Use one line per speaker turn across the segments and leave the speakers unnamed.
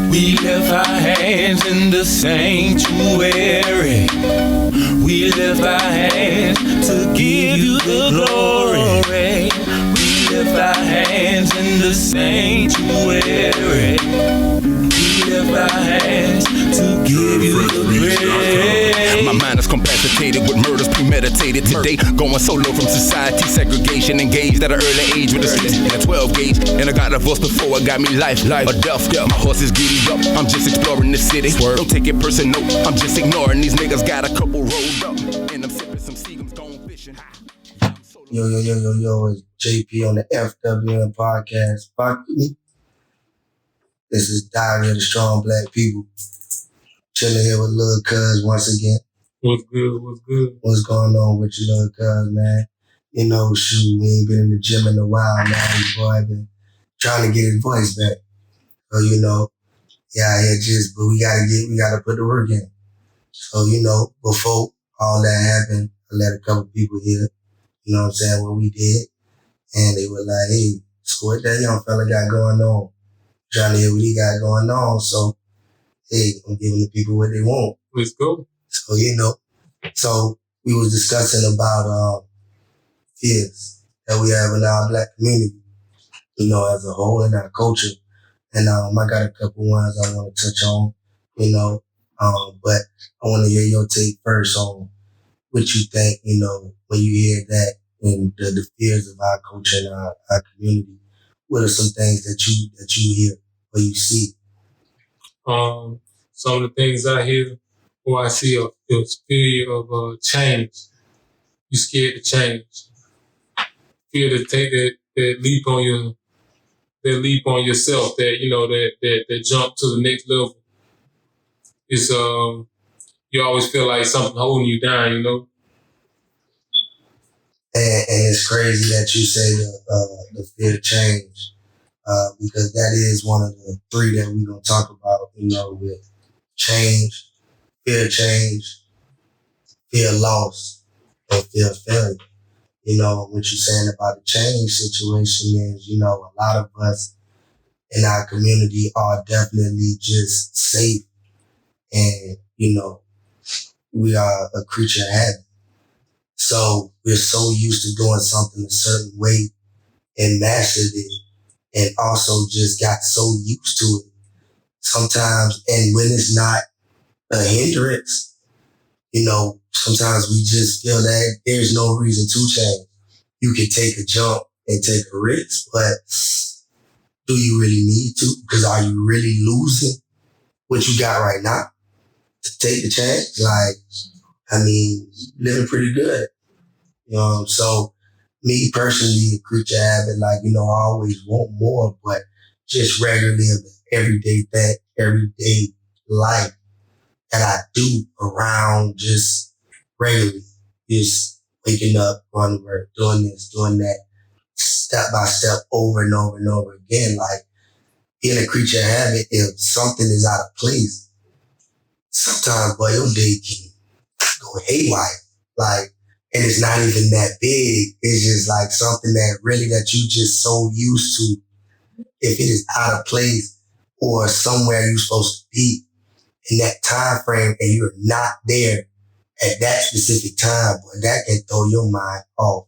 We lift our hands in the sanctuary. We lift our hands to give you the glory. We lift our hands in the sanctuary. We lift our hands to give you the praise.
My mind is incapacitated with murders premeditated today. Going solo from society, segregation, engaged at an early age with a 6 and a 12 gauge. And I got divorced before it got me life or death. My horse is giddy up, I'm just exploring the city. Don't take it personal, I'm just ignoring these niggas. Got a couple rolled up, and I'm sipping some Seagram's gone fishing.
Yo, it's JP on the FWN podcast. Fuck me. This is Diary of the Strong Black People. Chilling here with Lil Cuz once again.
What's good?
What's going on with you, Lil Cuz, man? You know, shoot, we ain't been in the gym in a while, man. This boy been trying to get his voice back. So, you know, yeah, but we gotta put the work in. So, you know, before all that happened, I let a couple people hear, you know what I'm saying, what we did. And they were like, hey, so what that young fella got going on? Trying to hear what he got going on. So, hey, I'm giving the people what they want.
Let's go.
So, you know, we was discussing about fears that we have in our Black community, you know, as a whole and our culture. And I got a couple ones I want to touch on, you know, but I want to hear your take first on what you think, you know, when you hear that and the fears of our culture and our community. What are some things that you hear or you see?
Some of the things I hear or I see is fear of change. You scared to change. Fear to take that leap on yourself, that, you know, that jump to the next level. It's you always feel like something holding you down, you know.
And it's crazy that you say the fear of change, because that is one of the three that we're gonna talk about, you know, with change, fear of change, fear of loss, and fear of failure. You know, what you're saying about the change situation is, you know, a lot of us in our community are definitely just safe. And, you know, we are a creature of habit. So we're so used to doing something a certain way and mastered it and also just got so used to it. Sometimes, and when it's not a hindrance, you know, sometimes we just feel that there's no reason to change. You can take a jump and take a risk, but do you really need to? Because are you really losing what you got right now to take the chance? Like, I mean, living pretty good. You know, so me personally, a creature habit, like, you know, I always want more, but just regularly, everyday life that I do around just regularly, just waking up, going to work, doing this, doing that, step by step, over and over and over again. Like, being a creature habit, if something is out of place, sometimes, boy, your day can go haywire. Like, and it's not even that big. It's just like something that really that you just so used to. If it is out of place or somewhere you're supposed to be in that time frame and you're not there at that specific time, boy, that can throw your mind off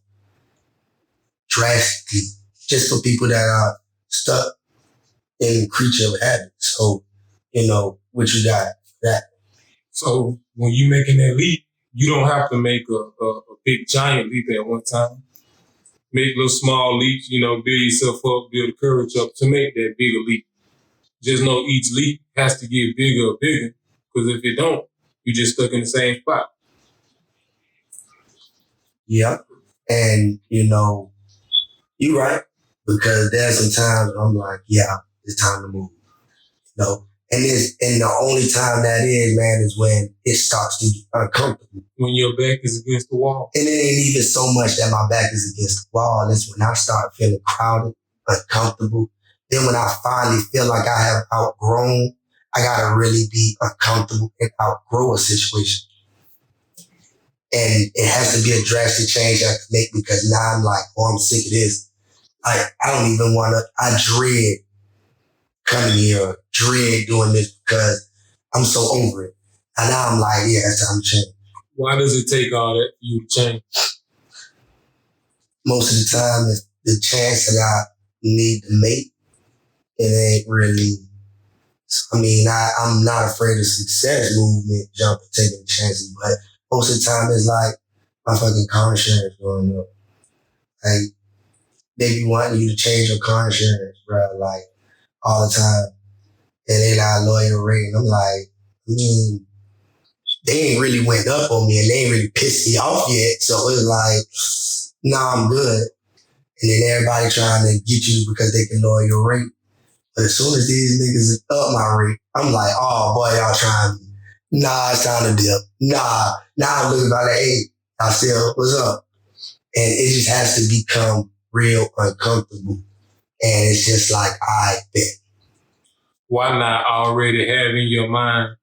drastically. Just for people that are stuck in creature of habit. So, you know, what you got for that?
So when you making that leap, you don't have to make a big giant leap at one time. Make little small leaps, you know, build yourself up, build the courage up to make that bigger leap. Just know each leap has to get bigger or bigger, because if it don't, you're just stuck in the same spot.
Yep. And, you know, you're right, because there's some times I'm like, yeah, it's time to move. You know? And the only time that is, man, is when it starts to get uncomfortable.
When your back is against the wall.
And it ain't even so much that my back is against the wall. It's when I start feeling crowded, uncomfortable. Then when I finally feel like I have outgrown, I gotta really be uncomfortable and outgrow a situation. And it has to be a drastic change I can make, because now I'm like, oh, I'm sick of this. I don't even I dread coming here, dread doing this because I'm so over it. And now I'm like, yeah, it's time to change.
Why does it take all that for you to change?
Most of the time, it's the chance that I need to make, it ain't really. I mean, I'm not afraid of success movement, jumping, taking chances, but most of the time it's like my fucking car insurance going up. Like, they be wanting you to change your car insurance, bro, like, all the time. And they not loyal rate. And I'm like, I mean, they ain't really went up on me and they ain't really pissed me off yet. So it's like, nah, I'm good. And then everybody trying to get you because they can lower your rate. But as soon as these niggas up my rate, I'm like, oh boy, y'all trying me. Nah, it's time to dip. Nah, now I'm looking about that, hey, I still, what's up? And it just has to become real uncomfortable. And it's just like, I bet.
Why not already have in your mind,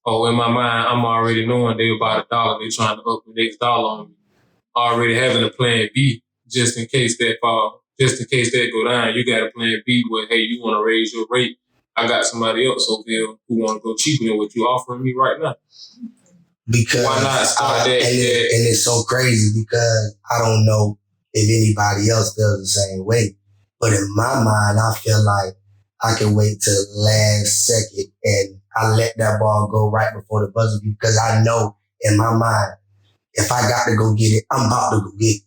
or in my mind, I'm already knowing they about $1, they trying to up the next dollar on me. Already having a plan B, just in case that fall. Just in case that go down, you got a plan B where, hey, you want to raise your rate. I got somebody else over there who want to go cheaper than what you offering me right now.
Because
why not start that?
And it's so crazy because I don't know if anybody else feels the same way. But in my mind, I feel like I can wait till the last second and I let that ball go right before the buzzer because I know in my mind, if I got to go get it, I'm about to go get it.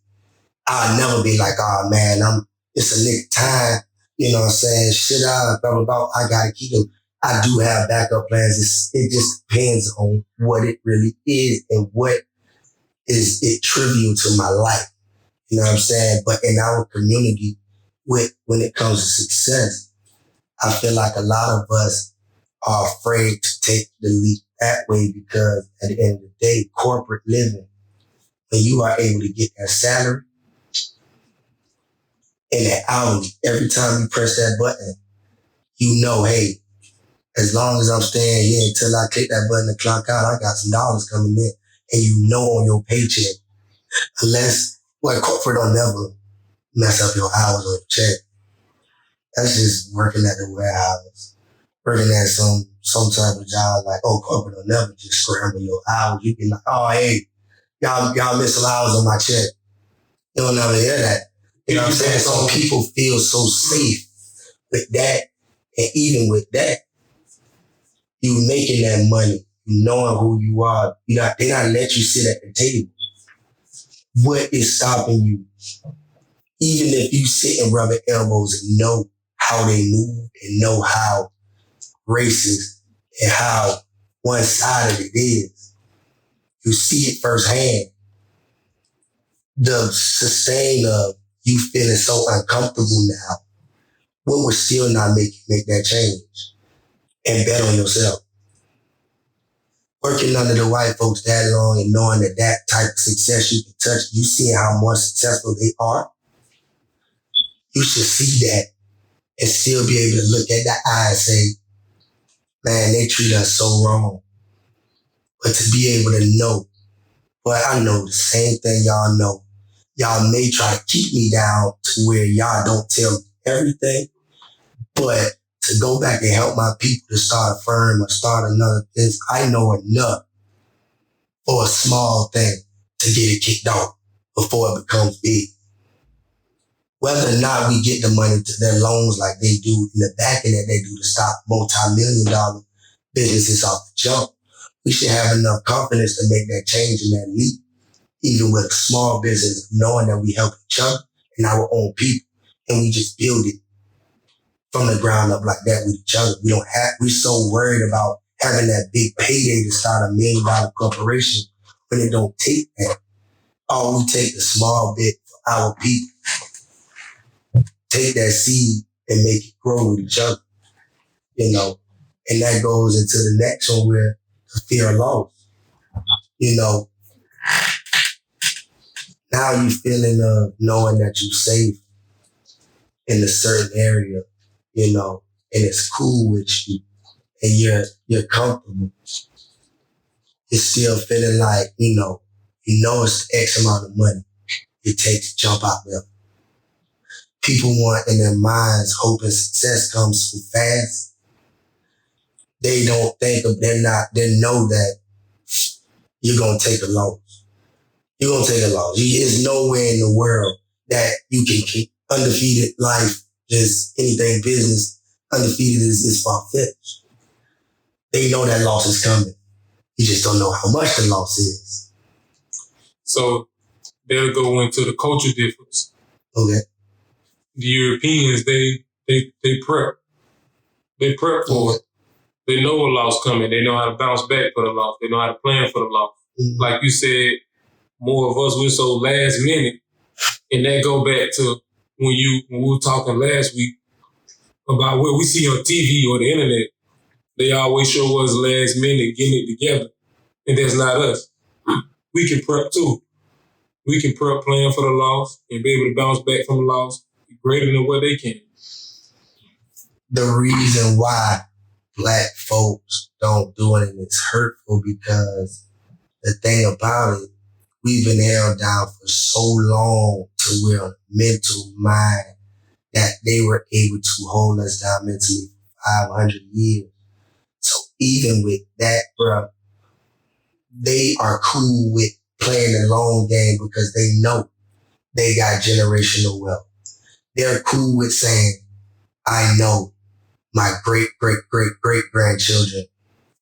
I'll never be like, oh man, it's a nigga time. You know what I'm saying? Shit, blah, blah, blah. I gotta keep them. I do have backup plans. It just depends on what it really is and what is it trivial to my life. You know what I'm saying? But in our community, when it comes to success, I feel like a lot of us are afraid to take the leap that way because at the end of the day, corporate living, when you are able to get that salary, and that hourly, every time you press that button, you know, hey, as long as I'm staying here until I click that button to clock out, I got some dollars coming in. And you know on your paycheck, unless, corporate don't never mess up your hours on your check. That's just working at the warehouse, working at some type of job like, corporate will never just scramble your hours. You can like, oh, hey, y'all miss some hours on my check. You don't never hear that. You know what I'm saying? So people feel so safe with that. And even with that, you making that money, you knowing who you are. They not let you sit at the table. What is stopping you? Even if you sit and rub your elbows and know how they move and know how racist and how one-sided it is, you see it firsthand. The sustain of you feeling so uncomfortable now, what would still not make you make that change and bet on yourself? Working under the white folks that long and knowing that type of success you can touch, you seeing how more successful they are, you should see that and still be able to look at that eye and say, man, they treat us so wrong. But to be able to know, but I know the same thing y'all know. Y'all may try to keep me down to where y'all don't tell me everything, but to go back and help my people to start a firm or start another business, I know enough for a small thing to get it kicked off before it becomes big. Whether or not we get the money to their loans like they do in the back end that they do to stop multi-million-dollar businesses off the jump, we should have enough confidence to make that change and that leap, even with a small business, knowing that we help each other and our own people, and we just build it from the ground up like that with each other. We're so worried about having that big payday to start $1 million corporation when it don't take that. All we take the small bit for our people, take that seed and make it grow with each other, you know, and that goes into the next one where the fear of loss, you know. Now you feeling of knowing that you're safe in a certain area, you know, and it's cool with you and you're comfortable. It's still feeling like, you know it's X amount of money it takes to jump out there. people want in their minds hope and success comes so fast. They don't think of, they know that you're going to take a loss. You're going to take a loss. There's nowhere in the world that you can keep undefeated life, just anything business, undefeated is far-fetched. They know that loss is coming. You just don't know how much the loss is.
So they'll go into the culture difference.
Okay.
The Europeans, they prep. They prep for it. They know a loss coming. They know how to bounce back for the loss. They know how to plan for the loss.
Mm-hmm.
Like you said, more of us, we're so last minute. And that go back to when we were talking last week about what we see on TV or the internet. They always show us last minute getting it together. And that's not us. We can prep too. We can prep, plan for the loss, and be able to bounce back from the loss greater than what they can.
The reason why Black folks don't do it, and it's hurtful, because the thing about it, we've been held down for so long to we're on a mental mind that they were able to hold us down mentally for 500 years. So even with that, bro, they are cool with playing the long game because they know they got generational wealth. They're cool with saying, I know my great-great-great-great-grandchildren,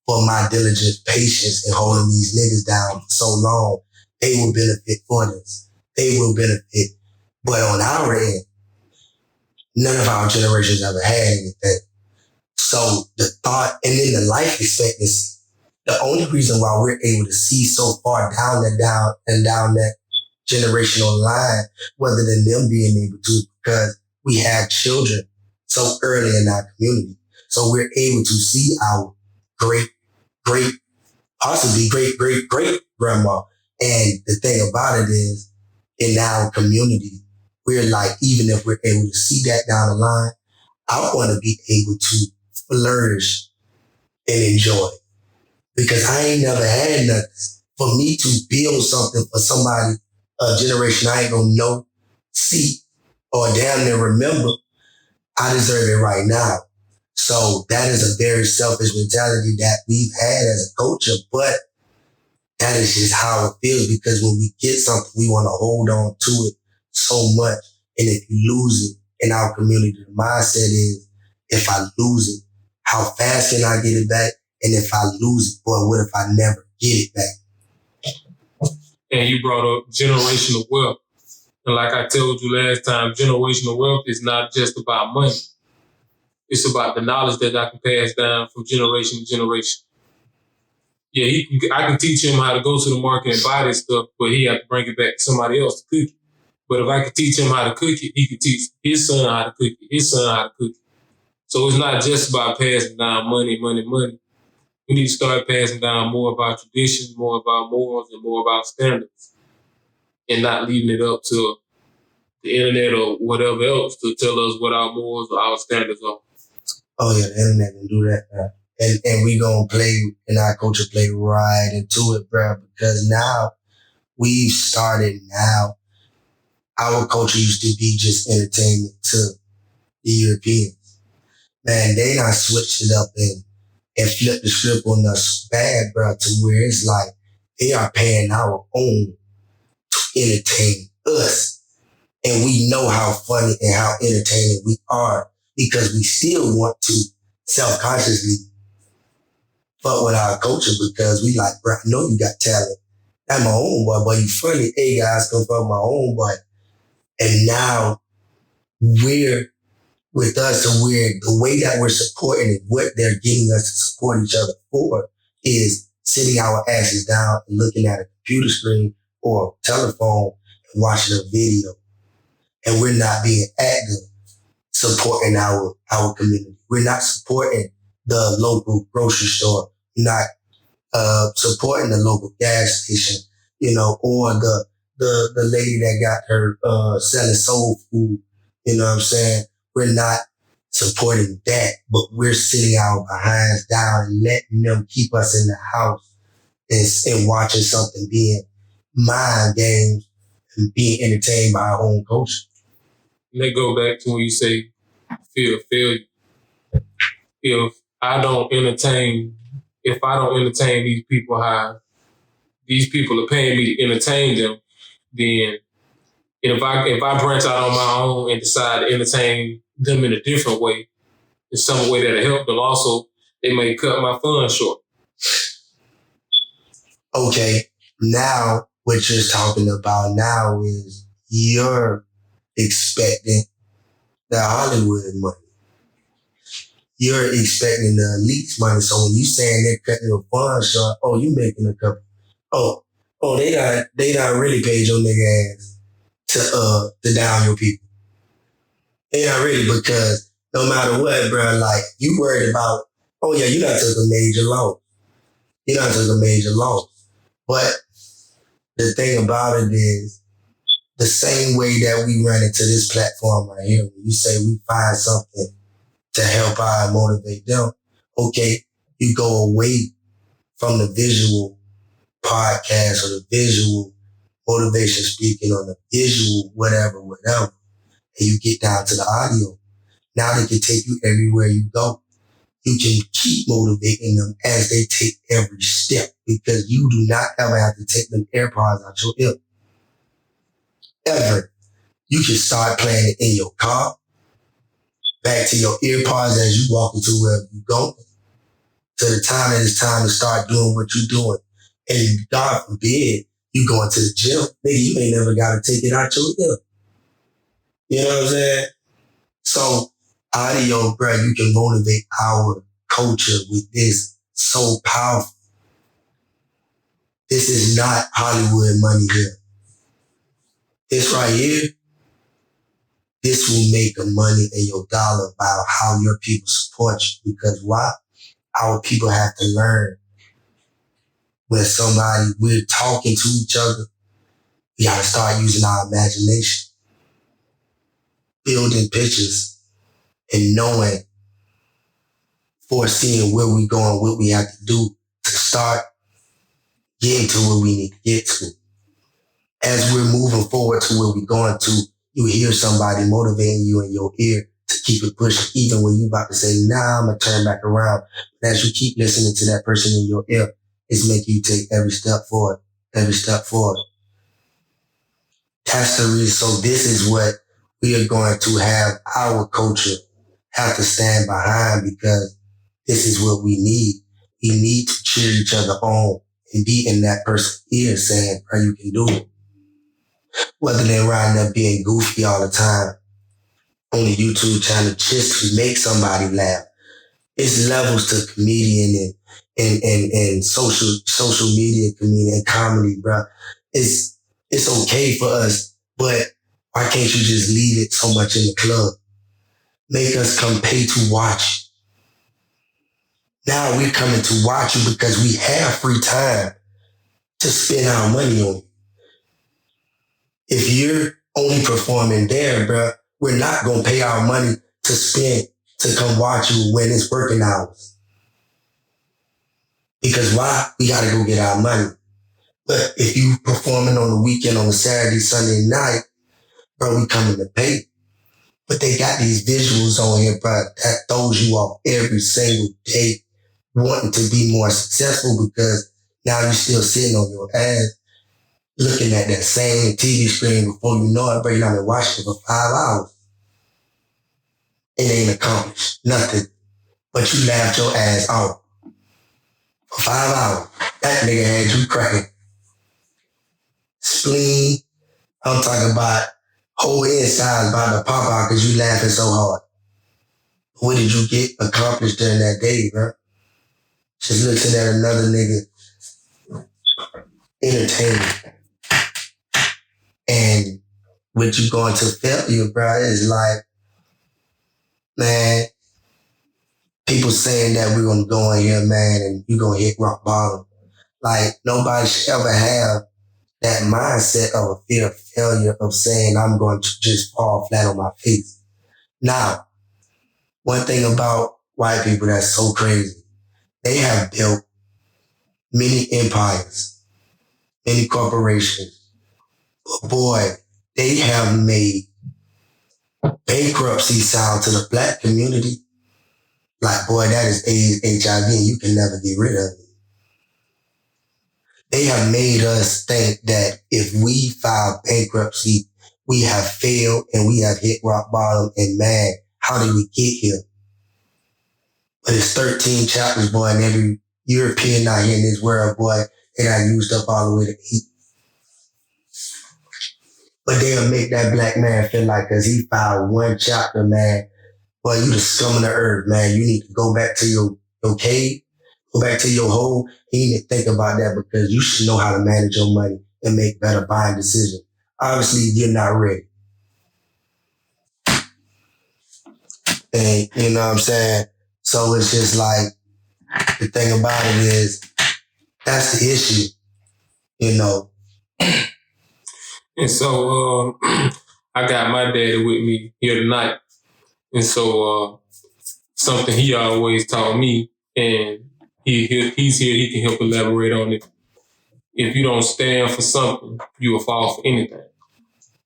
for my diligent patience in holding these niggas down for so long, they will benefit for this. They will benefit. But on our end, none of our generations ever had anything. So the thought, and then the life expectancy, the only reason why we're able to see so far down that generational line, rather than them being able to, is because we have children so early in our community. So we're able to see our possibly great grandma. And the thing about it is, in our community, we're like, even if we're able to see that down the line, I want to be able to flourish and enjoy. Because I ain't never had nothing. For me to build something for somebody, a generation I ain't gonna know, see, or damn near remember, I deserve it right now. So that is a very selfish mentality that we've had as a culture, but that is just how it feels, because when we get something, we want to hold on to it so much. And if you lose it in our community, the mindset is, if I lose it, how fast can I get it back? And if I lose it, boy, what if I never get it back?
And you brought up generational wealth. And like I told you last time, generational wealth is not just about money. It's about the knowledge that I can pass down from generation to generation. Yeah, I can teach him how to go to the market and buy this stuff, but he have to bring it back to somebody else to cook it. But if I could teach him how to cook it, he could teach his son how to cook it, his son how to cook it. So it's not just about passing down money. We need to start passing down more about traditions, more about morals, and more about standards, and not leaving it up to the internet or whatever else to tell us what our morals or our standards are.
Oh yeah, the internet can do that now. And we gonna play, in our culture, play right into it, bro, because now we've started now. Our culture used to be just entertainment to the Europeans. Man, they done switched it up and flipped the script on us bad, bro, to where it's like they are paying our own to entertain us. And we know how funny and how entertaining we are, because we still want to self-consciously fuck with our culture, because we like, bro, I know you got talent. That's my homeboy, but you funny. Hey guys, come fuck my homeboy. And now we're with us, and the way that we're supporting it, what they're getting us to support each other for, is sitting our asses down and looking at a computer screen or a telephone and watching a video. And we're not being active supporting our community. We're not supporting the local grocery store. We're not supporting the local gas station, or the lady that got her selling soul food. You know what I'm saying? We're not supporting that, but we're sitting our behinds down and letting them keep us in the house and watching something, being mind games and being entertained by our own culture.
And they go back to when you say fear of failure. If I don't entertain these people how these people are paying me to entertain them, then if I branch out on my own and decide to entertain them in a different way, in some way that'll help them also, they may cut my funds short.
Okay, now what you're talking about now is you're expecting the Hollywood money. You're expecting the elites money. So when you saying they're cutting your funds short, oh, you making a couple. Oh, they not really paid your nigga ass to down your people. They not really, because no matter what, bro, like you worried about, oh yeah, you done took a major loss. You done took a major loss. But the thing about it is, the same way that we run into this platform right here, when you say we find something to help out and motivate them, okay, you go away from the visual podcast or the visual motivation speaking or the visual whatever, and you get down to the audio. Now they can take you everywhere you go. You can keep motivating them as they take every step, because you do not ever have to take them AirPods out your ear. Ever. You can start playing it in your car, back to your earpods as you walk into wherever you go, to the time that it's time to start doing what you're doing. And God forbid, you going to the gym, nigga, you ain't never got to take it out your ear. You know what I'm saying? So, audio, bro, you can motivate our culture with this so powerful. This is not Hollywood money here. This right here, this will make a money in your dollar about how your people support you. Because why? Our people have to learn when we're talking to each other, we gotta start using our imagination, building pictures, and knowing, foreseeing where we're going, what we have to do to start getting to where we need to get to. As we're moving forward to where we're going to, you hear somebody motivating you in your ear to keep it pushing, even when you about to say, nah, I'm gonna turn back around. But as you keep listening to that person in your ear, it's making you take every step forward. That's the reason. So this is what we are going to have our culture have to stand behind, because this is what we need. We need to cheer each other on and be in that person's ear saying, bro, you can do it. Whether they're riding up being goofy all the time on the YouTube channel just to make somebody laugh. It's levels to comedian and social media comedian and comedy, bro. It's okay for us, but why can't you just leave it so much in the club? Make us come pay to watch. Now we're coming to watch you because we have free time to spend our money on you. If you're only performing there, bro, we're not going to pay our money to spend to come watch you when it's working hours. Because why? We got to go get our money. But if you performing on the weekend, on a Saturday, Sunday night, bro, we coming to pay. But they got these visuals on here, bro, that throws you off every single day, wanting to be more successful, because now you're still sitting on your ass, looking at that same TV screen. Before you know it, bro, you've been watching it for 5 hours. It ain't accomplished nothing. But you laughed your ass off for 5 hours. That nigga had you cracking. Spleen, I'm talking about whole inside about to pop out because you laughing so hard. What did you get accomplished during that day, bro? Just looking at another nigga entertaining. And what you going to failure, bro, is like, man, people saying that we're going to go in here, man, and you're going to hit rock bottom. Like, nobody should ever have that mindset of a fear of failure, of saying I'm going to just fall flat on my face. Now, one thing about white people that's so crazy, they have built many empires, many corporations. But boy, they have made bankruptcy sound to the black community, like, boy, that is AIDS, HIV, and you can never get rid of it. They have made us think that if we file bankruptcy, we have failed and we have hit rock bottom, and man, how did we get here? But it's 13 chapters, boy, and every European out here in this world, boy, they done used up all the way to 8. But they'll make that black man feel like, cause he filed one chapter, man, boy, you the scum of the earth, man. You need to go back to your cave, go back to your hole. You need to think about that, because you should know how to manage your money and make better buying decisions. Obviously, you're not ready. And you know what I'm saying? So it's just like, the thing about it is, that's the issue, you know.
And so I got my daddy with me here tonight. And so something he always taught me, and he's here, he can help elaborate on it. If you don't stand for something, you will fall for anything.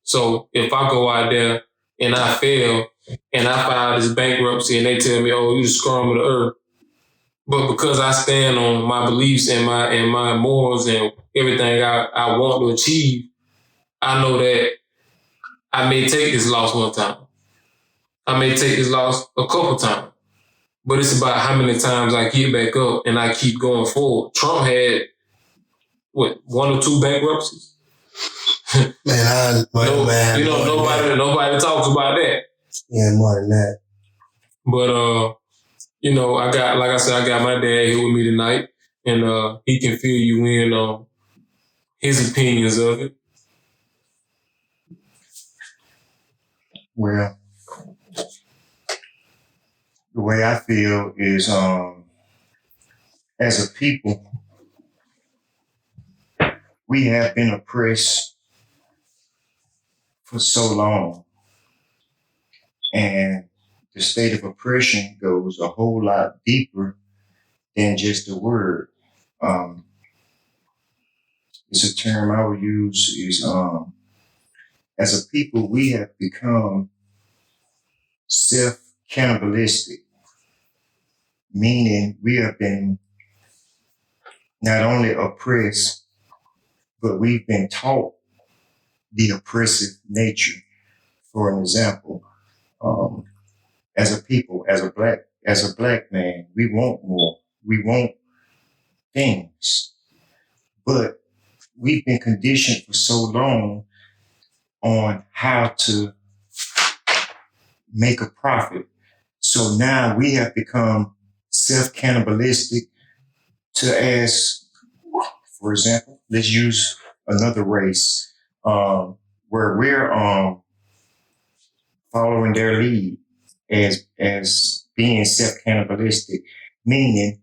So if I go out there and I fail and I file this bankruptcy and they tell me, oh, you the scum of the earth, but because I stand on my beliefs and my morals and everything I want to achieve, I know that I may take this loss one time. I may take this loss a couple times. But it's about how many times I get back up and I keep going forward. Trump had, 1 or 2 bankruptcies? Nobody talks about that.
Yeah, more than that.
But, I got my dad here with me tonight, and he can fill you in on his opinions of it.
Well, the way I feel is, as a people, we have been oppressed for so long. And the state of oppression goes a whole lot deeper than just the word. It's a term I would use is, as a people, we have become self-cannibalistic, meaning we have been not only oppressed, but we've been taught the oppressive nature. For an example, as a people, as a black man, we want more. We want things, but we've been conditioned for so long on how to make a profit. So now we have become self-cannibalistic to ask, for example, let's use another race, where we're following their lead as being self-cannibalistic, meaning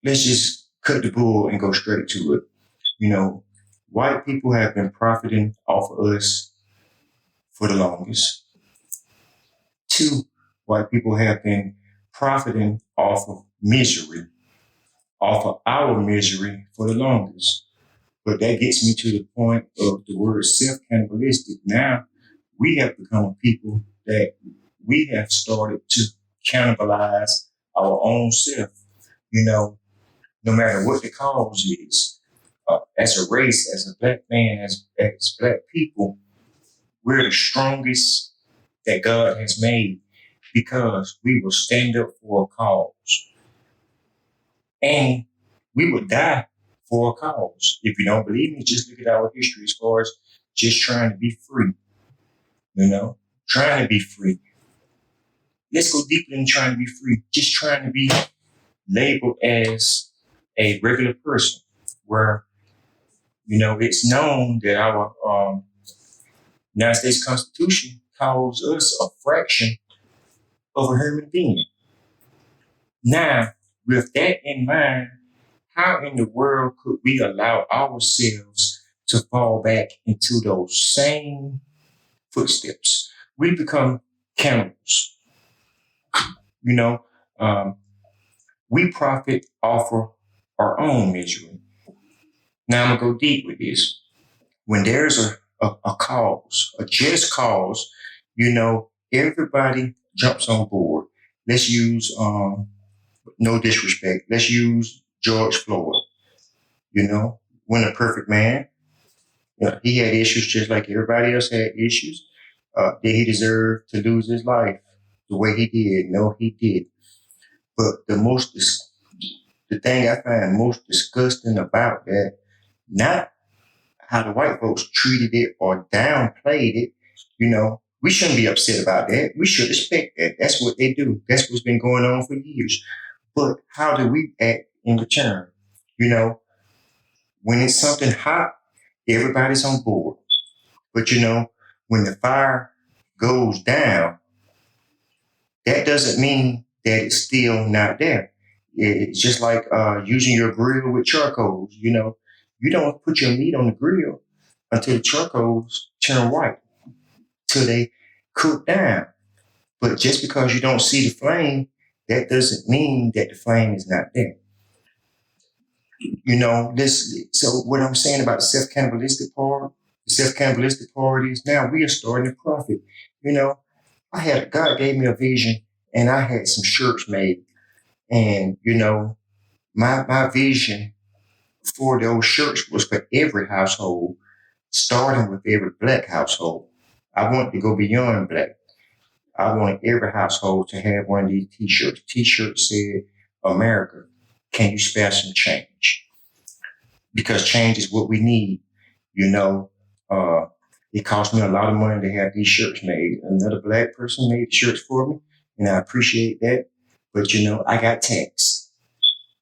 let's just cut the bull and go straight to it. White people have been profiting off of us for the longest. 2, white people have been profiting off of misery, off of our misery for the longest. But that gets me to the point of the word self-cannibalistic. Now we have become a people that we have started to cannibalize our own self, no matter what the cause is. As a race, as a black man, as black people, we're the strongest that God has made because we will stand up for a cause. And we would die for a cause. If you don't believe me, just look at our history as far as just trying to be free. Trying to be free. Let's go deeper than trying to be free. Just trying to be labeled as a regular person, where it's known that our United States Constitution calls us a fraction of a human being. Now, with that in mind, how in the world could we allow ourselves to fall back into those same footsteps? We become cannibals. We profit off of our own misery. Now I'm gonna go deep with this. When there's a cause, a just cause, Everybody jumps on board. Let's use, no disrespect, let's use George Floyd, when a perfect man. He had issues just like everybody else had issues. Did he deserve to lose his life the way he did? No, he did. But the thing I find most disgusting about that, not how the white folks treated it or downplayed it, we shouldn't be upset about that. We should expect that. That's what they do. That's what's been going on for years. But how do we act in return? When it's something hot, everybody's on board. But when the fire goes down, that doesn't mean that it's still not there. It's just like using your grill with charcoals. You don't put your meat on the grill until the charcoals turn white, till they cook down. But just because you don't see the flame, that doesn't mean that the flame is not there. So what I'm saying about the self-cannibalistic part is now we are starting to profit. God gave me a vision, and I had some shirts made. And, my vision for those shirts was for every household, starting with every Black household. I wanted to go beyond Black. I wanted every household to have one of these T-shirts. T-shirts said, America, can you spare some change? Because change is what we need. It cost me a lot of money to have these shirts made. Another Black person made the shirts for me, and I appreciate that. But, I got taxed.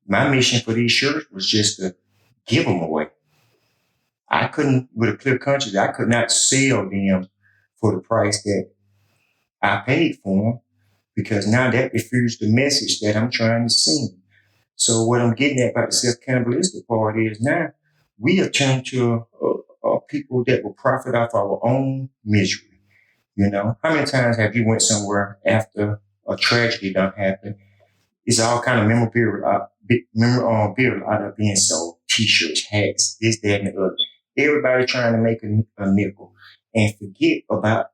My mission for these shirts was just to give them away. I couldn't, with a clear conscience, I could not sell them for the price that I paid for them, because now that refutes the message that I'm trying to send. So what I'm getting at about the self-cannibalistic part is now we have turned to people that will profit off our own misery. How many times have you went somewhere after a tragedy done happened? It's all kind of memorabilia out of being sold. T-shirts, hats, this, that, and the other. Everybody trying to make a nickel and forget about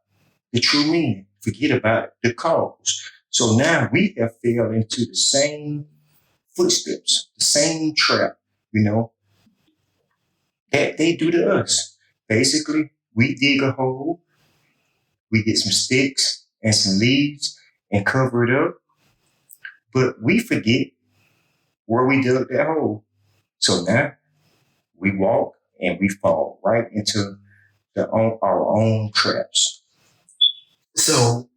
the true meaning. Forget about the cause. So now we have fell into the same footsteps, the same trap, that they do to us. Basically, we dig a hole, we get some sticks and some leaves and cover it up, but we forget where we dug that hole. So now we walk and we fall right into our own traps.
So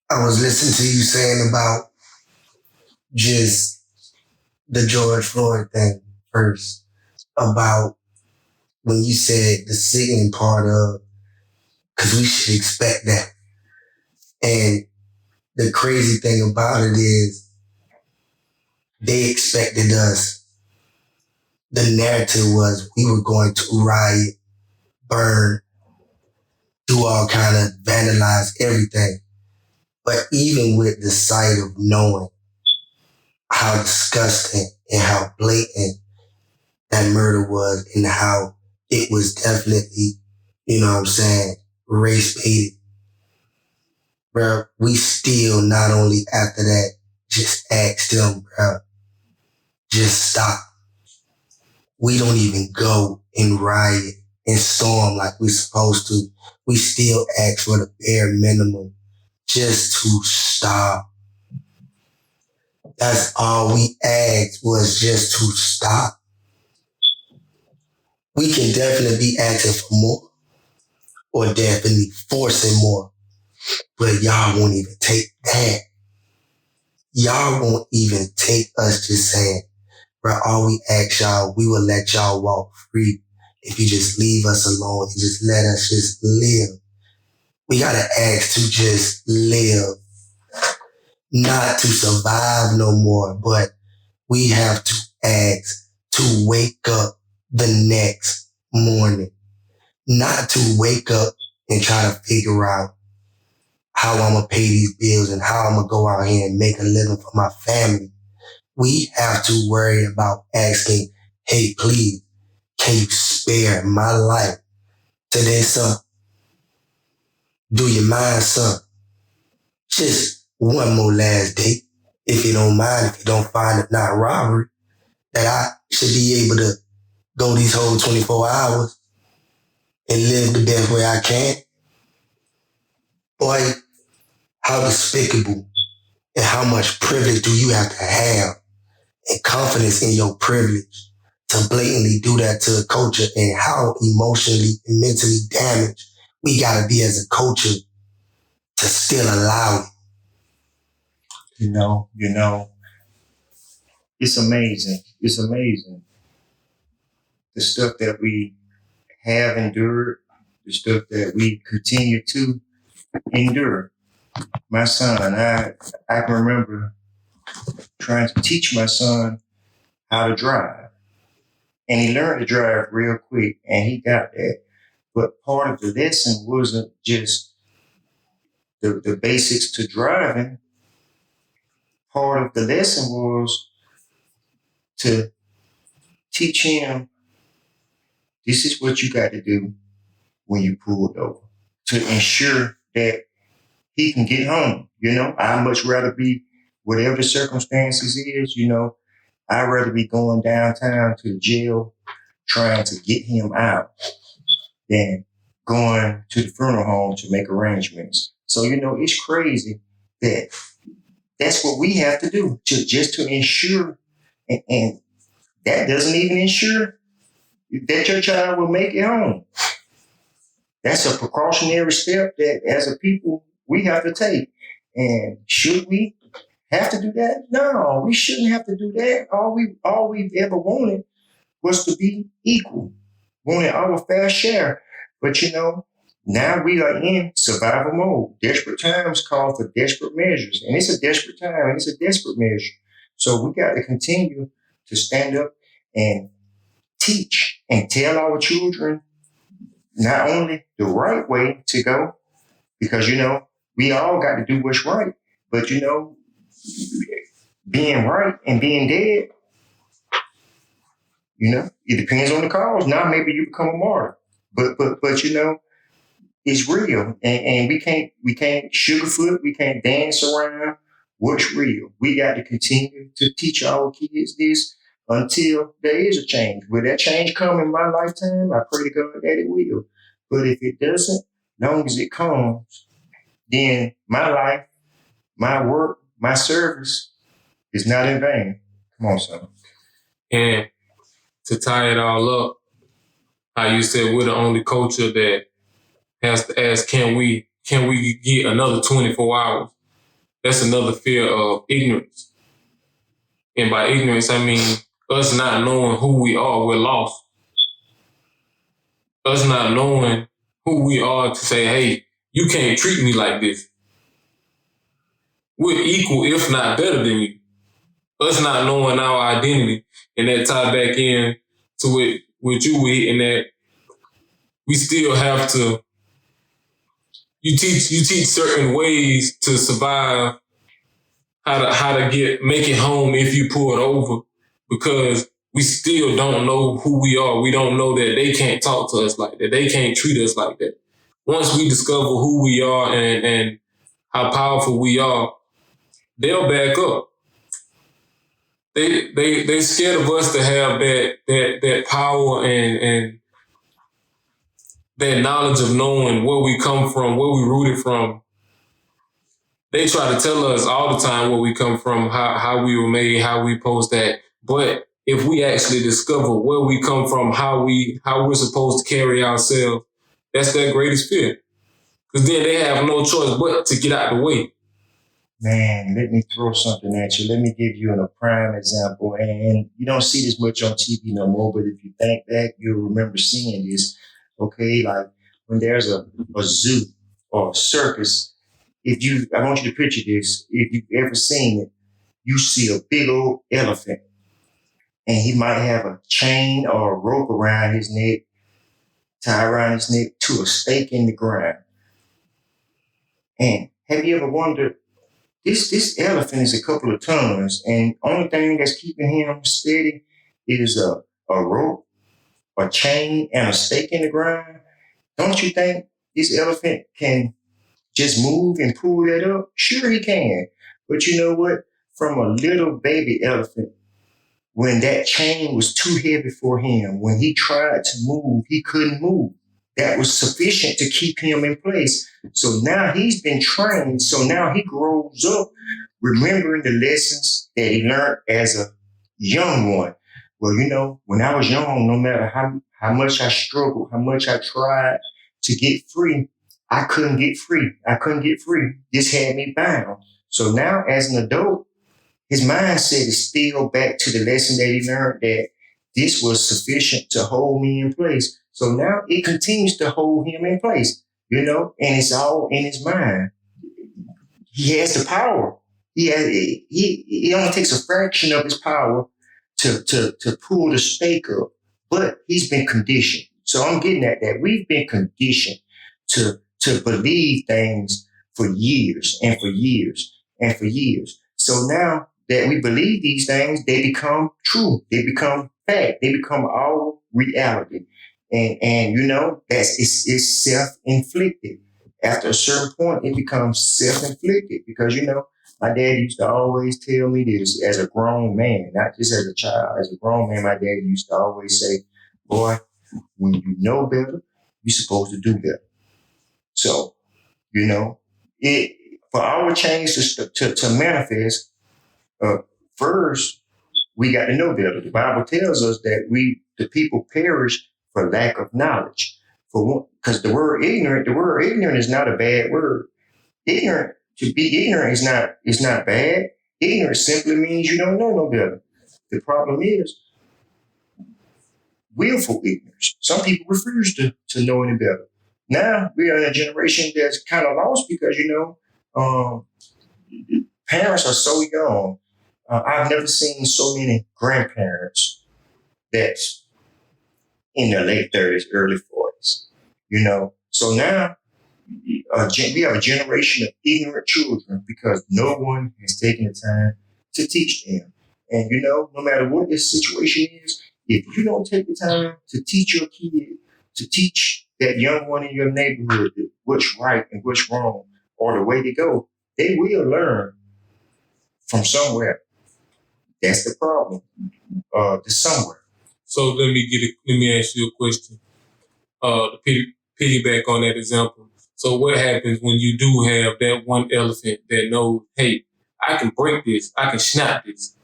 I was listening to you saying about just the George Floyd thing first, about when you said the sickening part of, because we should expect that. And the crazy thing about it is they expected us. The narrative was we were going to riot, burn, do all kind of vandalize everything. But even with the sight of knowing how disgusting and how blatant that murder was, and how it was definitely, race-baited, bro, we still not only after that just asked them, bro, just stop. We don't even go and riot and storm like we're supposed to. We still ask for the bare minimum, just to stop. That's all we asked, was just to stop. We can definitely be asking for more, or definitely forcing more, but y'all won't even take that. Y'all won't even take us just saying, bro, all we ask y'all, we will let y'all walk free if you just leave us alone and just let us just live. We gotta ask to just live, not to survive no more, but we have to ask to wake up the next morning, not to wake up and try to figure out how I'm gonna pay these bills and how I'm gonna go out here and make a living for my family. We have to worry about asking, hey, please, can you spare my life today, son? do your mind, son, just one more last date. If you don't mind, if you don't find it not robbery, that I should be able to go these whole 24 hours and live the best way I can. Boy, how despicable and how much privilege do you have to have and confidence in your privilege to blatantly do that to a culture, and how emotionally and mentally damaged we gotta be as a culture to still allow it.
You know, it's amazing. It's amazing. The stuff that we have endured, the stuff that we continue to endure. My son, I can remember trying to teach my son how to drive. And he learned to drive real quick, and he got that. But part of the lesson wasn't just the basics to driving. Part of the lesson was to teach him, this is what you got to do when you pulled over, to ensure that he can get home. I'd much rather be, whatever the circumstances is, I'd rather be going downtown to the jail trying to get him out than going to the funeral home to make arrangements. So, it's crazy that that's what we have to do just to ensure, and that doesn't even ensure that your child will make it home. That's a precautionary step that as a people we have to take. And should we have to do that? No, we shouldn't have to do that. All we've ever wanted was to be equal, wanted our fair share. But now we are in survival mode. Desperate times call for desperate measures. And it's a desperate time, and it's a desperate measure. So we got to continue to stand up and teach and tell our children not only the right way to go, because, we all got to do what's right, but, being right and being dead, it depends on the cause. Now maybe you become a martyr, but it's real, and we can't sugarfoot, we can't dance around what's real. We got to continue to teach our kids this until there is a change. Will that change come in my lifetime? I pray to God that it will. But if it doesn't, long as it comes, then my life, my work, my service is not in vain. Come on, son.
And to tie it all up, how you said we're the only culture that has to ask, can we get another 24 hours? That's another fear of ignorance. And by ignorance, I mean us not knowing who we are, we're lost. Us not knowing who we are to say, hey, you can't treat me like this. We're equal, if not better than you. Us not knowing our identity, and that tie back in to it with you, and that we still have to. You teach certain ways to survive, how to make it home if you pull it over, because we still don't know who we are. We don't know that they can't talk to us like that. They can't treat us like that. Once we discover who we are and how powerful we are, they'll back up. They scared of us to have that power and that knowledge of knowing where we come from, where we rooted from. They try to tell us all the time where we come from, how we were made, how we supposed that. But if we actually discover where we come from, how we're supposed to carry ourselves, that's their greatest fear. Because then they have no choice but to get out of the way.
Man, let me throw something at you. Let me give you a prime example. And you don't see this much on TV no more, but if you think back, you'll remember seeing this. Okay, like when there's a zoo or a circus, I want you to picture this. If you've ever seen it, you see a big old elephant, and he might have a chain or a rope around his neck, tied around his neck to a stake in the ground. And have you ever wondered, this elephant is a couple of tons, and only thing that's keeping him steady is a rope, a chain, and a stake in the ground? Don't you think this elephant can just move and pull that up? Sure he can. But you know what? From a little baby elephant, when that chain was too heavy for him, when he tried to move, he couldn't move. That was sufficient to keep him in place. So now he's been trained. So now he grows up remembering the lessons that he learned as a young one. Well, you know, when I was young, no matter how much I struggled, how much I tried to get free, I couldn't get free. I couldn't get free. This had me bound. So now as an adult, his mindset is still back to the lesson that he learned, that this was sufficient to hold me in place. So now it continues to hold him in place, you know, and it's all in his mind. He has the power. He only takes a fraction of his power to pull the stake up, but he's been conditioned. So I'm getting at that. We've been conditioned to believe things for years and for years and for years. So now that we believe these things, they become true. They become fact. They become our reality. And you know, it's self-inflicted. After a certain point, it becomes self-inflicted because, you know, my dad used to always tell me this as a grown man, not just as a child. As a grown man, my dad used to always say, boy, when you know better, you're supposed to do better. So, you know, for our change to manifest, first, we got to know better. The Bible tells us that the people perish for lack of knowledge. Because the word ignorant is not a bad word. To be ignorant is not bad. Ignorance simply means you don't know no better. The problem is willful ignorance. Some people refuse to know any better. Now we are in a generation that's kind of lost because, you know, parents are so young. I've never seen so many grandparents that's in their late 30s, early 40s, you know. So now we have a generation of ignorant children because no one has taken the time to teach them. And, you know, no matter what this situation is, if you don't take the time to teach your kid, to teach that young one in your neighborhood what's right and what's wrong or the way to go, they will learn from somewhere. That's the problem. The somewhere.
So let me ask you a question. To piggyback on that example. So what happens when you do have that one elephant that knows, hey, I can break this, I can snap this.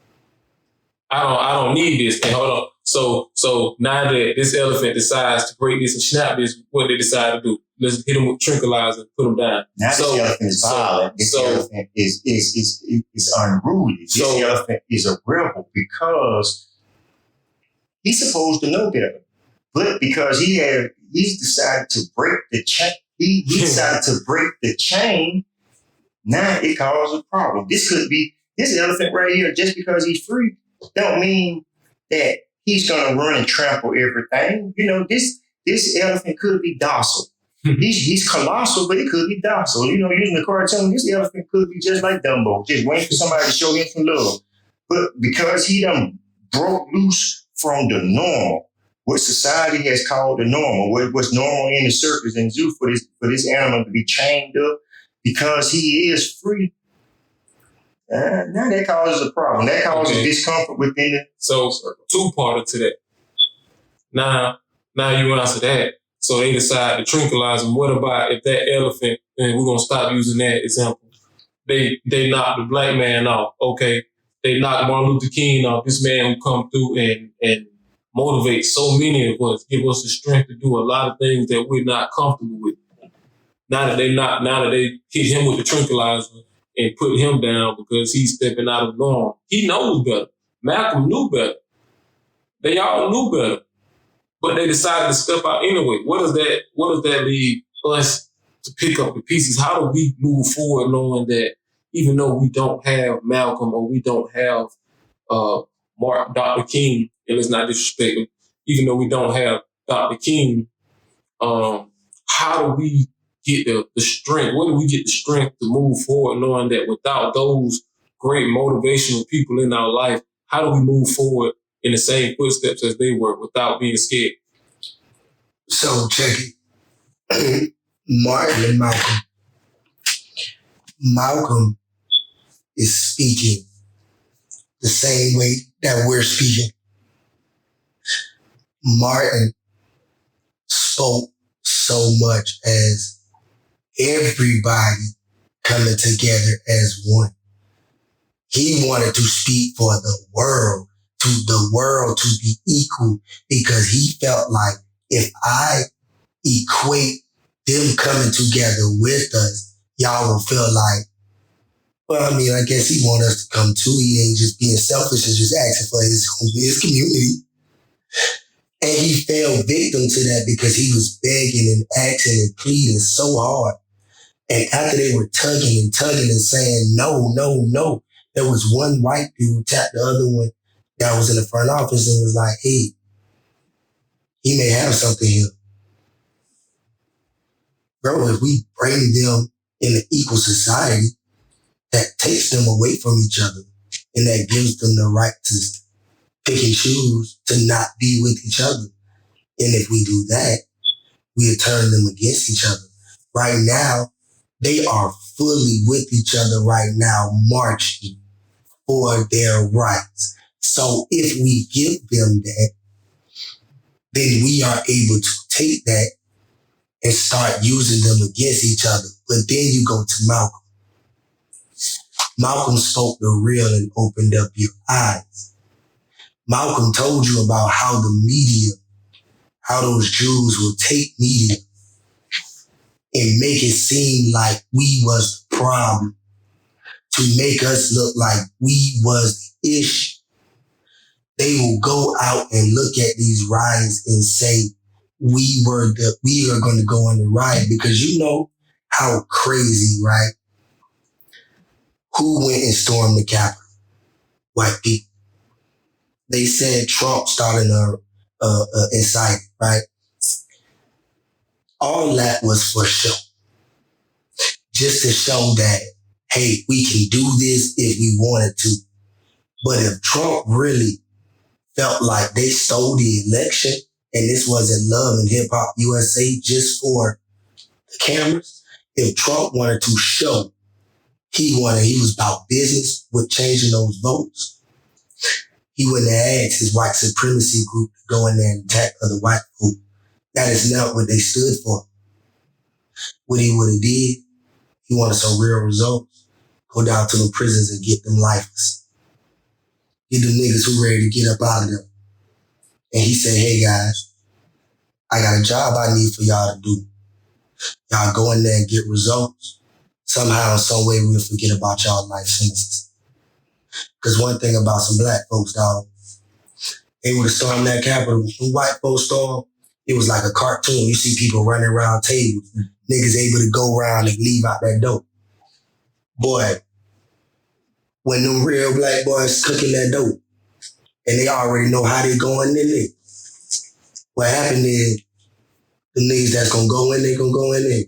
I don't need this. And hold on. So now that this elephant decides to break this and snap this, what they decide to do? Let's hit them with tranquilizer and put them down.
Now this elephant is violent. This elephant is unruly. This elephant is a rebel because he's supposed to know better. But because he's decided to break the chain, he decided to break the chain, now it causes a problem. This elephant right here, just because he's free, don't mean that he's going to run and trample everything. You know, this elephant could be docile. He's colossal, but he could be docile. You know, using the cartoon, this elephant could be just like Dumbo, just waiting for somebody to show him some love. But because he done broke loose from the normal, what society has called the normal, what's normal in the circus and zoo for this animal to be chained up because he is free, now that causes a problem. That causes discomfort within the
So two-parter to that. Now you answer that. So they decide to tranquilize him. What about if that elephant, and we're going to stop using that example, they knock the black man off, okay? They knock Martin Luther King off, this man who come through and motivate so many of us, give us the strength to do a lot of things that we're not comfortable with. Now that they hit him with the tranquilizer and put him down because he's stepping out of the norm. He knows better. Malcolm knew better. They all knew better. But they decided to step out anyway. What does that leave us to pick up the pieces? How do we move forward knowing that even though we don't have Malcolm or we don't have Dr. King, and let's not disrespect him, even though we don't have Dr. King, how do we get the strength? Where do we get the strength to move forward knowing that without those great motivational people in our life, how do we move forward in the same footsteps as they were without being scared?
So check it. Martin and Malcolm Malcolm is speaking the same way that we're speaking. Martin spoke so much as everybody coming together as one. He wanted to speak for the world to be equal, because he felt like if I equate them coming together with us, y'all will feel like, well, I mean, I guess he want us to come too. He ain't just being selfish and just asking for his community. And he fell victim to that because he was begging and asking and pleading so hard. And after they were tugging and saying, no, there was one white dude who tapped the other one that was in the front office and was like, hey, he may have something here. Bro, if we bring them in an equal society, that takes them away from each other and that gives them the right to pick and choose to not be with each other. And if we do that, we'll turn them against each other. Right now, they are fully with each other right now, marching for their rights. So if we give them that, then we are able to take that and start using them against each other. But then you go to Malcolm. Malcolm spoke the real and opened up your eyes. Malcolm told you about how the media, how those Jews will take media and make it seem like we was the problem, to make us look like we was the issue. They will go out and look at these riots and say, we are going to go on the riot, because you know how crazy, right? Who went and stormed the Capitol? White people. They said Trump started a incitement, right? All that was for show. Just to show that, hey, we can do this if we wanted to. But if Trump really felt like they stole the election and this wasn't Love and Hip Hop USA just for the cameras, if Trump wanted to show he was about business with changing those votes, he wouldn't have asked his white supremacy group to go in there and attack other white folk. That is not what they stood for. What he would have did, he wanted some real results. Go down to the prisons and get them lifeless. Get them niggas who ready to get up out of them. And he said, hey guys, I got a job I need for y'all to do. Y'all go in there and get results. Somehow, some way, we'll forget about y'all life sentences. Because one thing about some black folks, dog, they would have stormed that Capitol. When white folks stormed, it was like a cartoon. You see people running around tables. Niggas able to go around and leave out that dope. Boy, when them real black boys cooking that dope, and they already know how they going in there, what happened is, the niggas that's gonna go in there.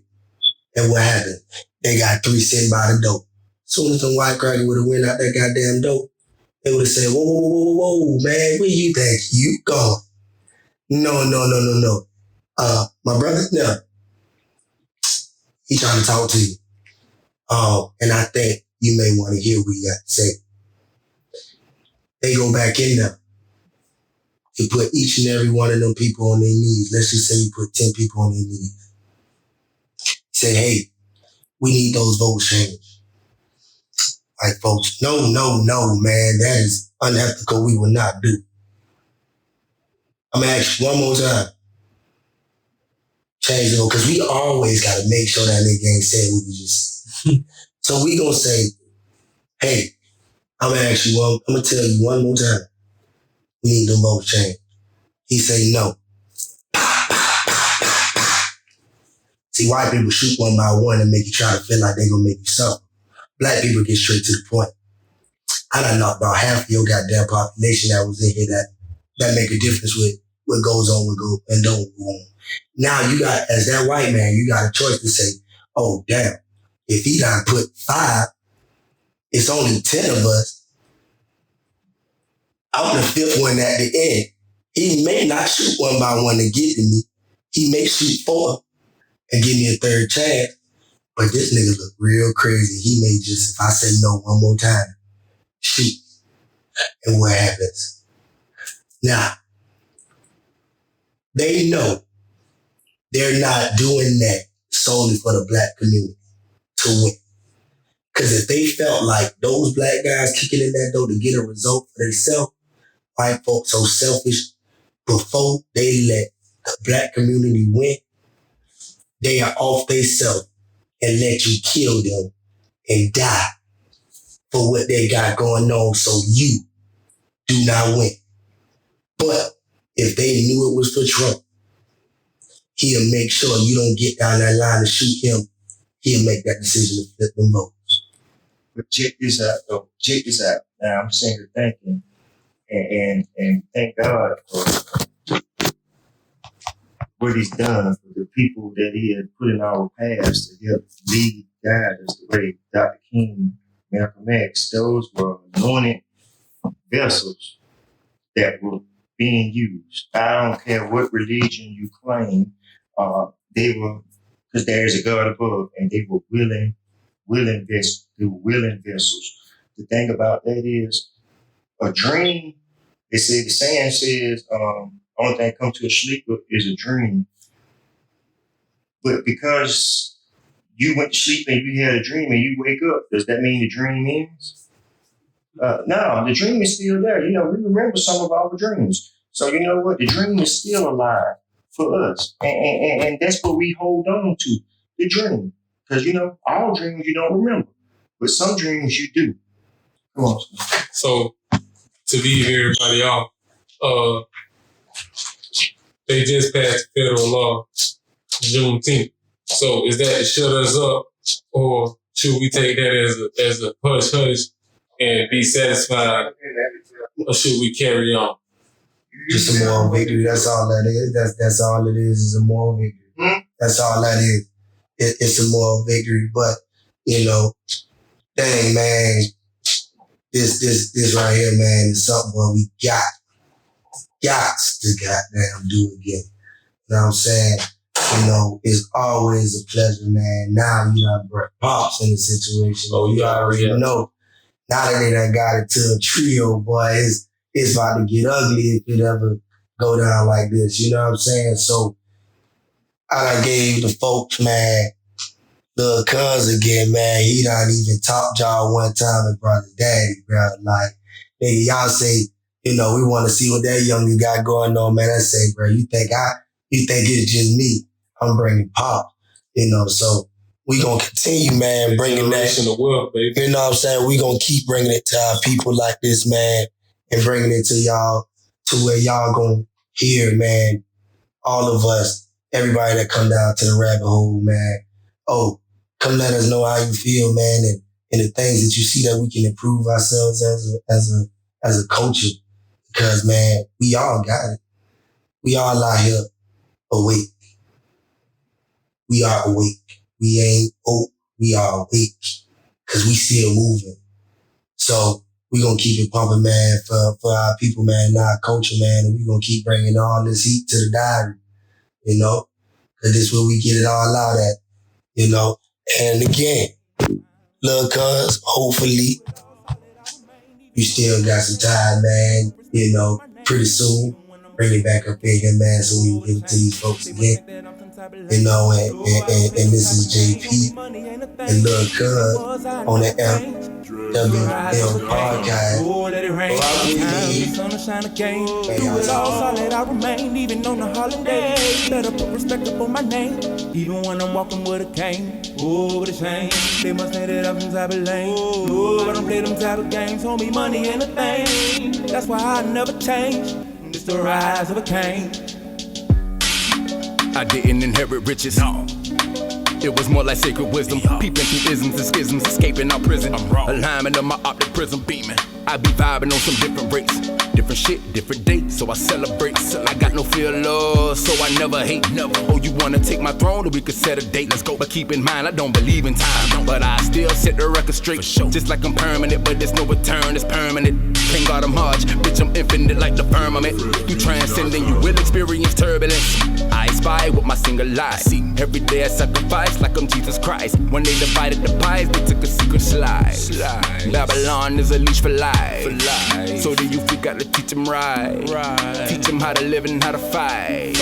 And what happened? They got 3 cents by the dope. Soon as them white crackers would have went out that goddamn dope, they would have said, whoa, man, where you think you going? No. My brother, no. He trying to talk to you. And I think you may want to hear what he got to say. They go back in there. You put each and every one of them people on their knees. Let's just say you put 10 people on their knees. Say, hey, we need those votes changed. Like, folks, no, man, that is unethical. We will not do. I'm going to ask you one more time. Change the vote, because we always got to make sure that nigga ain't said what we just said. So we going to say, hey, I'm going to tell you one more time. We need them votes changed. He say no. See, white people shoot one by one and make you try to feel like they gonna make you suffer. Black people get straight to the point. I done knocked about half of your goddamn population that was in here that make a difference with what goes on and don't go on. Now you got, as that white man, you got a choice to say, oh damn, if he done put 5, it's only 10 of us. I'm the 5th one at the end. He may not shoot one by one to get to me. He may shoot 4 and give me a 3rd chance. But this nigga look real crazy. He may just, if I say no one more time, shoot. And what happens? Now, they know they're not doing that solely for the black community to win. Because if they felt like those black guys kicking in that door to get a result for themselves, white folks so selfish, before they let the black community win, they are off themselves and let you kill them and die for what they got going on so you do not win. But if they knew it was for Trump, he'll make sure you don't get down that line and shoot him. He'll make that decision to flip them votes.
But check this out, though. Check this out. Now, I'm sitting here thinking, and thank God for what he's done for the people that he had put in our paths to help lead, guide us the way. Dr. King, Malcolm X, those were anointed vessels that were being used. I don't care what religion you claim, they were, because there is a God above, and they were willing vessels. They were willing vessels. The thing about that is, a dream, they say, the saying says, only thing that comes to a sleeper is a dream. But because you went to sleep and you had a dream and you wake up, does that mean the dream ends? No, the dream is still there. You know, we remember some of our dreams. So you know what? The dream is still alive for us. And that's what we hold on to, the dream. Because, you know, all dreams you don't remember. But some dreams you do. Come on.
So, to leave everybody off, they just passed federal law Juneteenth. So, is that to shut us up? Or should we take that as a hush-hush and be satisfied? Or should we carry on?
Just a moral victory. That's all that is. That's all it is a moral victory. That's all that is. It's a moral victory. But, you know, dang, man, this right here, man, is something where we got to goddamn do again. You know what I'm saying? You know, it's always a pleasure, man. Now you done brought Pops in the situation.
Oh,
you already know. Now that they done got it to a trio, boy, it's about to get ugly if it ever go down like this. You know what I'm saying? So I done gave the folks, man, Lil Cuz again, man. He done even top jaw one time and brought his daddy, bro. Like, nigga, y'all say, you know, we want to see what that younger guy going on, man. I say, bro, you think it's just me? I'm bringing Pop, you know, so we gonna continue, man, bringing that.
Wealth, baby.
You know what I'm saying? We gonna keep bringing it to our people like this, man, and bringing it to y'all to where y'all gonna hear, man, all of us, everybody that come down to the rabbit hole, man. Oh, come let us know how you feel, man, and the things that you see that we can improve ourselves as a culture. Because, man, we all got it. We all out here awake. We are awake. We ain't woke. We are awake. Because we still moving. So we going to keep it pumping, man, for our people, man, and our culture, man. And we going to keep bringing all this heat to the diary, you know. Because this is where we get it all out at, you know. And again, Lil Cuz, hopefully, you still got some time, man, you know, pretty soon. Bring it back up in here, man, so we can give it to these folks again. You know, and this is JP and Lil Cuz on the MWM podcast.
Do it all solid, I remain, even on the holiday. Better put respect up on my name, even when I'm walking with a cane. Oh, what a shame. They must say that I'm some type of lame. Oh, I don't play them type of games. Homie, money ain't a thing. That's why I never change. It's the rise of a king.
I didn't inherit riches. No. It was more like sacred wisdom. Peeping through isms and schisms, escaping our prison. Alignment of my optic prism beaming. I be vibing on some different race. Different shit, different dates, so I celebrate. I got no fear of love, so I never hate. Oh, you wanna take my throne, or we could set a date, let's go. But keep in mind, I don't believe in time, but I still set the record straight. For sure. Just like I'm permanent, but there's no return, it's permanent. Can't guard them hard, bitch, I'm infinite like the firmament. You transcending, you will experience turbulence. I inspire with my single lie. See, every day I sacrifice like I'm Jesus Christ. When they divided the pies, they took a secret slide. Babylon is a leash for life. So the youth, we gotta teach them right. Teach them how to live and how to fight.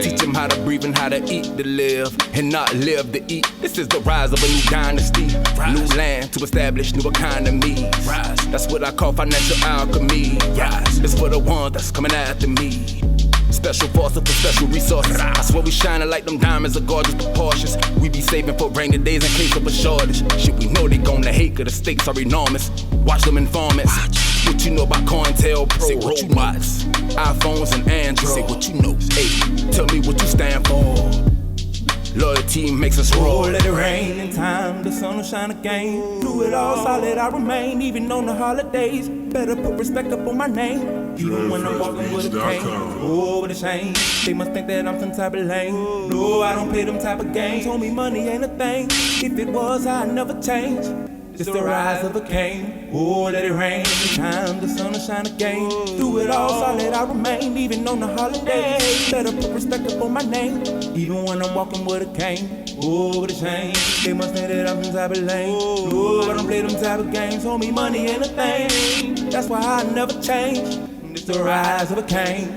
Teach them how to breathe and how to eat to live, and not live to eat. This is the rise of a new dynasty. New land to establish new economies. That's what I call financial alchemy. It's for the ones that's coming after me. Special forces for special resources. I swear we shining like them diamonds of gorgeous proportions. We be saving for rainy days in case of a shortage. Shit, we know they gonna hate cause the stakes are enormous. Watch them informants. What you know about COINTELPRO? Say what robots, you know. iPhones and Androids. Say what you know. Hey, tell me what you stand for. Loyalty makes us roll.
Let it rain in time, the sun will shine again. Through it all, solid I remain, even on the holidays. Better put respect up on my name, even when I'm walking with a cane. Oh, what a shame, they must think that I'm some type of lame. No, I don't play them type of games. Told me money ain't a thing. If it was, I'd never change. It's the rise of a king. Oh, let it rain in time, the sun will shine again. Through it all, solid I remain, even on the holidays. Better put respect up on my name, even when I'm walking with a cane. Oh, what a shame, they must think that I'm some type of lame. No, I don't play them type of games. Told me money ain't a thing. That's why I never change. It's the rise of a king.